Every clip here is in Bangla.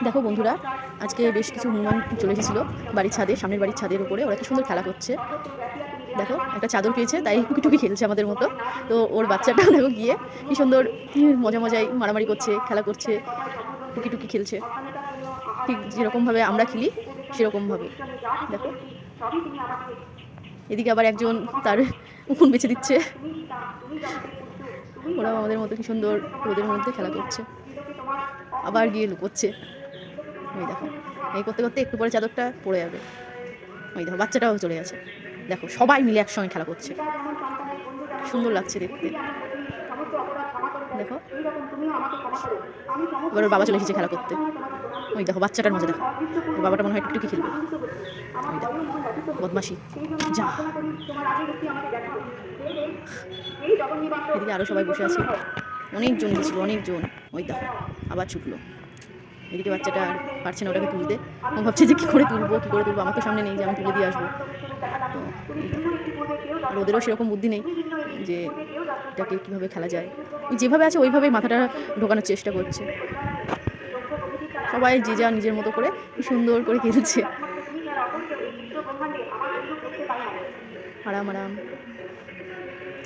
দেখো বন্ধুরা, আজকে বেশ কিছু হনুমান চলে এসেছিলো বাড়ির ছাদে, সামনের বাড়ির ছাদের উপরে। ওরা কি সুন্দর খেলা করছে। দেখো একটা চাদর পেয়েছে, তাই টুকি খেলছে আমাদের মতো। তো ওর বাচ্চাটা দেখো গিয়ে কি সুন্দর মজায় মারামারি করছে, খেলা করছে, টুকি খেলছে, ঠিক যেরকমভাবে আমরা খেলি সেরকমভাবে। দেখো এদিকে আবার একজন তার উকুন বেছে দিচ্ছে। ওরাও আমাদের মতো কি সুন্দর রোদের মধ্যে খেলা করছে, আবার গিয়ে লুকোচ্ছে। ওই দেখো, এই করতে করতে একটু পরে চাদরটা পড়ে যাবে। ওই দেখো বাচ্চাটাও চলে গেছে। দেখো সবাই মিলে একসঙ্গে খেলা করছে, সুন্দর লাগছে দেখতে। দেখো এবার ওর বাবা চলে এসেছে খেলা করতে। ওই দেখো বাচ্চাটার মজা দেখো, ওর বাবাটা মনে হয় একটু খেলবে। ওই দেখো বদমাসি যা। এদিকে আরও সবাই বসে আছে, অনেকজন এসেছিল, অনেকজন। ওই দেখো আবার ছুটলো। এদিকে বাচ্চাটা আর পারছে না ওটাকে তুলতে। ও ভাবছে যে কী করে তুলবো। আমার তো সামনে নেই যে আমি তুলে দিয়ে আসবো। তো আর ওদেরও সেরকম বুদ্ধি নেই যে এটাকে কীভাবে খেলা যায়। যেভাবে আছে ওইভাবেই মাথাটা ঢোকানোর চেষ্টা করছে। সবাই যে যা নিজের মতো করে কি সুন্দর করে খেলছে, আরাম আরাম।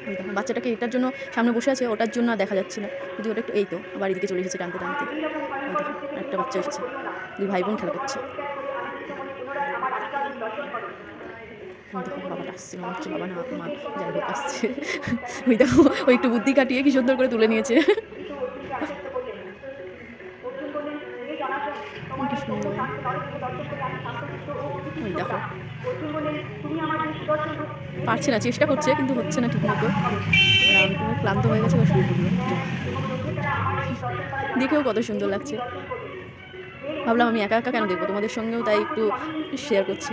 ওই দেখো বাচ্চাটাকে এটার জন্য সামনে বসে আছে, ওটার জন্য দেখা যাচ্ছে না, যদি ওটা একটু এই তো আবার এদিকে চলে এসেছে টানতে টানতে। ওই দেখো একটা বাচ্চা এসেছে, দুই ভাই বোন খেলা করছে। দেখো বাবাটা আসছে, মনে হচ্ছে বাবা না মা, যাই হোক আসছে। ওই দেখো ওই একটু বুদ্ধি কাটিয়ে কি সুন্দর করে তুলে নিয়েছে। কি সুন্দর। ওই দেখো পারছে না, চেষ্টা করছে কিন্তু হচ্ছে না ঠিক মতো। আর আমি পুরো ক্লান্ত হয়ে গেছে, বা শুয়ে পড়লো। দেখেও কত সুন্দর লাগছে। ভাবলাম আমি একা একা কেন দেখবো, তোমাদের সঙ্গেও তাই একটু শেয়ার করছি।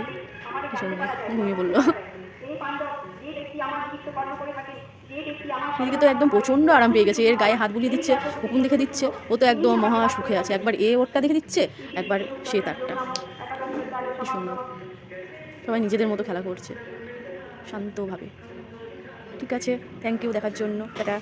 কি সুন্দর ঘুমিয়ে পড়লো। এদিকে তো একদম প্রচণ্ড আরাম পেয়ে গেছে, এর গায়ে হাত বুলিয়ে দিচ্ছে, উকুন দেখে দিচ্ছে, ও তো একদম মহা সুখে আছে। একবার এ ওরটা দেখে দিচ্ছে, একবার সে তারটা। কি সুন্দর, সবাই নিজেদের মতো খেলা করছে শান্তভাবে। ঠিক আছে, থ্যাংক ইউ দেখার জন্য, টাটা।